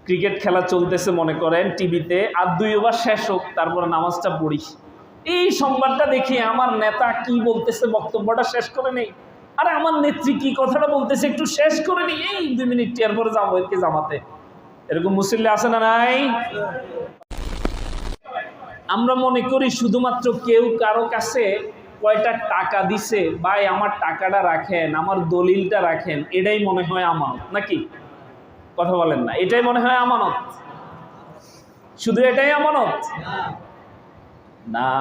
Cricket খেলা চলতেছে মনে করেন টিভিতে, আর 2 ওভার শেষ হোক তারপর নামাজটা পড়ি। এই সংবাদটা দেখি আমার নেতা কি বলতেছে, বক্তব্যটা শেষ করে নেই, আরে আমার নেত্রী কি কথাটা বলতেছে একটু শেষ করে নেই, এই 2 মিনিট টিয়ার পরে যাবো একে জামাতে। এরকম মুসল্লি আছে না নাই? আমরা মনে করি শুধুমাত্র কেউ কারো কাছে কয়টা টাকা দিছে, ভাই আমার টাকাটা রাখেন, আমার দলিলটা রাখেন, এটাই মনে হয় আমানত, নাকি? কথা বলেন না, এটাই মনে হয় আমানত? শুধু এটাই আমানত না।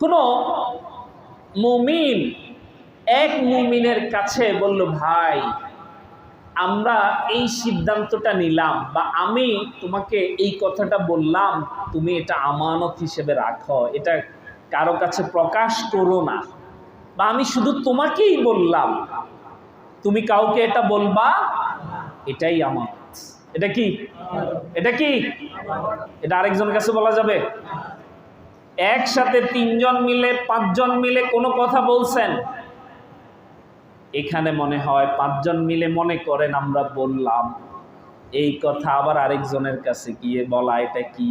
কোন মুমিন এক মুমিনের কাছে বলল, ভাই আমরা এই সিদ্ধান্তটা নিলাম, বা আমি তোমাকে এই কথাটা বললাম, তুমি এটা আমানত হিসেবে রাখো, এটা কারো কাছে প্রকাশ করো না, বা আমি শুধু তোমাকেই বললাম, তুমি কাউকে এটা বলবা, এটাই আমানত। এটা কি? এটা কি? এটা আরেকজনের কাছে বলা যাবে? একসাথে 3 জন মিলে 5 জন মিলে কোনো কথা বলছেন, এখানে মনে হয় 5 জন মিলে মনে করেন আমরা বললাম এই কথা, আবার আরেকজনের কাছে গিয়ে বলা, এটা কি?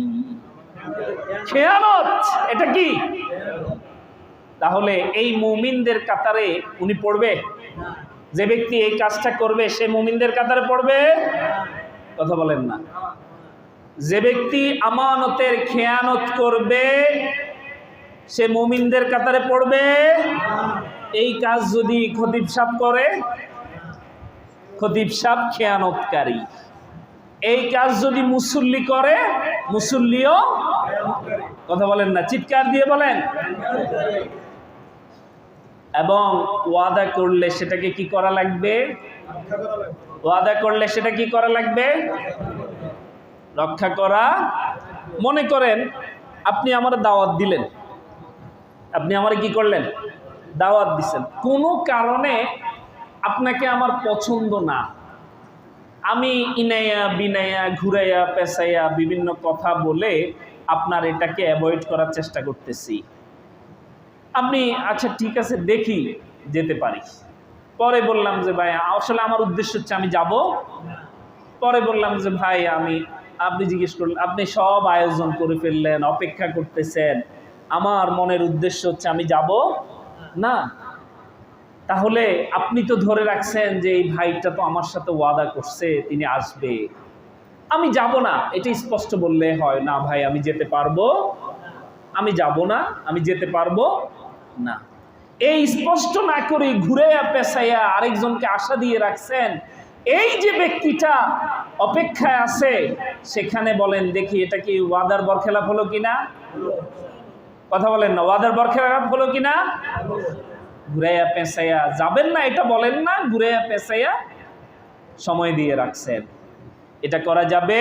খেয়ানত। এটা কি? তাহলে এই মুমিনদের কাতারে উনি পড়বে? যে ব্যক্তি এই কাজটা করবে সে মুমিনদের কাতারে পড়বে? কথা বলেন না। যে ব্যক্তি আমানতের খেয়ানত করবে সে মুমিনদের কাতারে পড়বে? এই কাজ যদি খতিব সাহেব করে, খতিব সাহেব খেয়ানতকারী। এই কাজ যদি মুসল্লি করে, মুসল্লিও, কথা বলেন না, চিৎকার দিয়ে বলেন। এবং ওয়াদা করলে সেটাকে কি করা লাগবে? ওয়াদা করলে সেটা কি করা লাগবে? রক্ষা করা। মনে করেন আপনি আমার দাওয়াত দিলেন, আপনি আমার কি করলেন? দাওয়াত দিচ্ছেন। কোনো কারণে আপনাকে আমার পছন্দ না, আমি ইনাইয়া বিনাইয়া ঘুরাইয়া পেঁচাইয়া বিভিন্ন কথা বলে আপনার এটাকে অ্যাভয়েড করার চেষ্টা করতেছি। আপনি আচ্ছা ঠিক আছে দেখি যেতে পারি। পরে বললাম যে ভাই আসলে আমার উদ্দেশ্য হচ্ছে আমি যাব। পরে বললাম যে ভাই আপনি জিজ্ঞেস করলেন, আপনি সব আয়োজন করে ফেললেন, অপেক্ষা করতেছেন, আমার মনের উদ্দেশ্য হচ্ছে আমি যাব না। তাহলে আপনি তো ধরে রাখছেন যে এই ভাইটা তো আমার সাথে ওয়াদা করছে তিনি আসবে, আমি যাব না, এটা স্পষ্ট বললে হয় না ভাই আমি যেতে পারবো, আমি যাব না, আমি যেতে পারবো না। এই স্পষ্ট না করে ঘুরে পেঁচাইয়া আরেকজনকে আশা দিয়ে রাখছেন, এই যে ব্যক্তিটা অপেক্ষায় আছে সেখানে বলেন দেখি এটা কি ওয়াদার বরখেলাপ হলো কিনা? কথা বলেন না, ওয়াদার বরখেলাপ হলো কিনা? ঘুরাইয়া পেঁচাইয়া যাবেন না এটা বলেন না, ঘুরাইয়া পেঁচাইয়া সময় দিয়ে রাখছেন, এটা করা যাবে?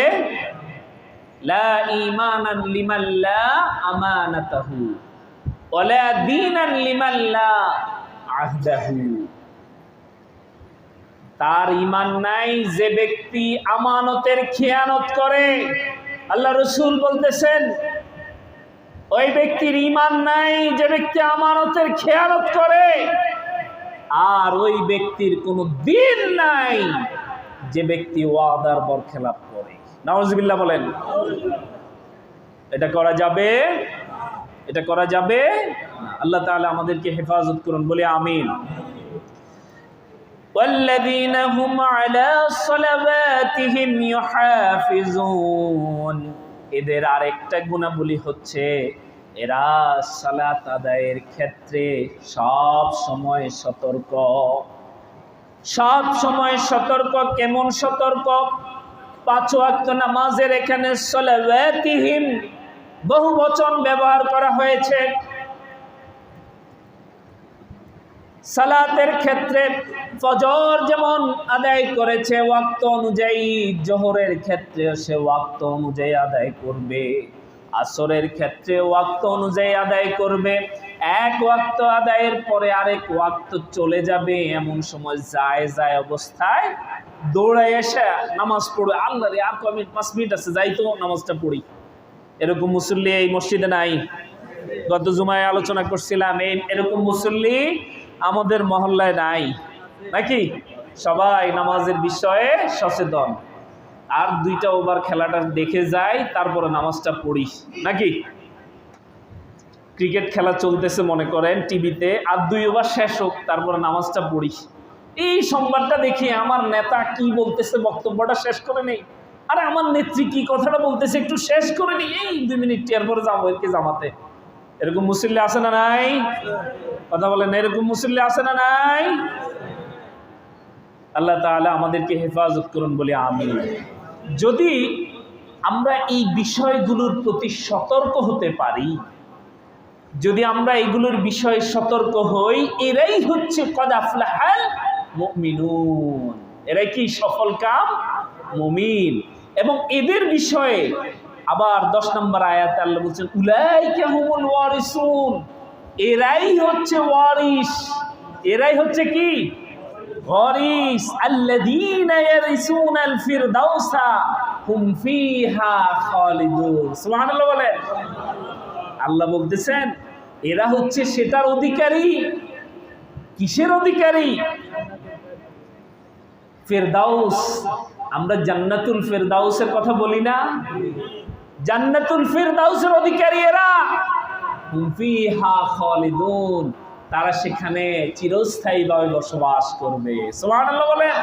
লা ঈমানান লিমান লা আমানাতাহু ওয়ালা দীনান লিমান লা আহদাহু। তার ঈমান নাই যে ব্যক্তি আমানতের খেয়ানত করে। আল্লাহ রাসূল বলতেছেন ওই ব্যক্তির ঈমান নাই যে ব্যক্তি আমানতের খেয়ানত করে, আর ওই ব্যক্তির কোনো দিন নাই যে ব্যক্তি ওয়াদার বরখেলাপ করে। নাউজুবিল্লাহ বলেন। এটা করা যাবে? এটা করা যাবে? আল্লাহ তাআলা আমাদেরকে হেফাজত করুন, বলি আমিন। ওয়াল্লাযীনা হুম আলা সালাওয়াতিহিম ইউহাফিজুন। এদের আরেকটা গুণাবলী হচ্ছে এরা সালাত আদায়ের ক্ষেত্রে সব সময় সতর্ক। সব সময় সতর্ক। কেমন সতর্ক? 5 ওয়াক্ত নামাজের এখানে সালাওয়াতিহিম বহু বচন ব্যবহার করা হয়েছে। সালাতের ক্ষেত্রে ফজর যেমন আদায় করেছে ওয়াক্ত অনুযায়ী, জোহরের ক্ষেত্রে সে ওয়াক্ত অনুযায়ী আদায় করবে, আসরের ক্ষেত্রে ওয়াক্ত অনুযায়ী আদায় করবে। এক ওয়াক্ত আদায়ের পরে আরেক ওয়াক্ত চলে যাবে, এমন সময় যায় অবস্থায় দৌড়াই এসে নামাজ পড়বে, আল্লাহ রে আর 5 মিনিট আছে, যাই তো নামাজটা পড়ি। এরকম মুসল্লি এই মসজিদে নাই? গত জুমায় আলোচনা করছিলাম, এরকম মুসল্লি আমাদের মহল্লায় নাই নাকি? সবাই নামাজের বিষয়ে সচেতন। আর 2টা ওভার খেলাটা দেখে যাই, তারপরে নামাজটা পড়ি, নাকি? ক্রিকেট খেলা চলতেছে মনে করেন টিভিতে, আর 2 ওভার শেষ হোক, তারপরে নামাজটা পড়ি। এই সংবাদটা দেখি আমার নেতা কি বলতেছে, বক্তব্যটা শেষ করে নেই, আরে আমার নেত্রী কি কথাটা বলতেছে একটু শেষ করে নেই, এই 2 মিনিট এরপরে যাবো এরকে জামাতে। এরকম মুসল্লি আছে না নাই? কথা বলেন, এরকম মুসল্লি আছে না নাই? আল্লাহ তাআলা আমাদেরকে হেফাজত করুন বলে আমিন। যদি আমরা এই বিষয়গুলোর প্রতি সতর্ক হতে পারি, যদি আমরা এগুলোর বিষয়ে সতর্ক হই, এরাই হচ্ছে কদ আফলাহাল মুমিনুন, এরাই কি সফল কাম মুমিন। এবং এদের বিষয়ে আবার 10 নম্বর আয়াতে আল্লাহ বলছেন উলাইকা হুমুল ওয়ারিসুন, এরাই হচ্ছে ওয়ারিস। এরাই হচ্ছে কি ওয়ারিস, আল্লাযীনা ইয়ারিসুনাল ফিরদাউসা হুম ফিহা খালিদুন। সুবহানাল্লাহ বলেন। আল্লাহ বলতেছেন এরা হচ্ছে সেটার অধিকারী। কিসের অধিকারী? ফিরদাউস। আমরা জান্নাতুল ফিরদাউসের কথা বলি না? জান্নাতুল ফিরদাউসের অধিকারী এরা। হুম ফিহা খালিদুন, তারা সেখানে চিরস্থায়ীভাবে বসবাস করবে। সুবহানাল্লাহ বলেন।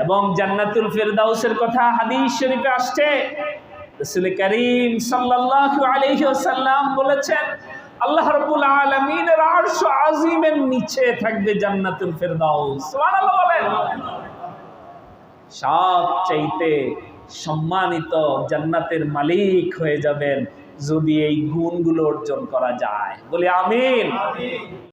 এবং জান্নাতুল ফিরদাউসের কথা হাদিস শরীফে আসছে, রাসূল করিম সাল্লাল্লাহু আলাইহি ওয়াসাল্লাম বলেছেন আল্লাহ রাব্বুল আলামিনের আরশ আজিমের নিচে থাকবে জান্নাতুল ফিরদাউস। সুবহানাল্লাহ বলেন। সবচাইতে সম্মানিত জান্নাতের মালিক হয়ে যাবেন যদি এই গুণগুলো অর্জন করা যায়। বলি আমিন।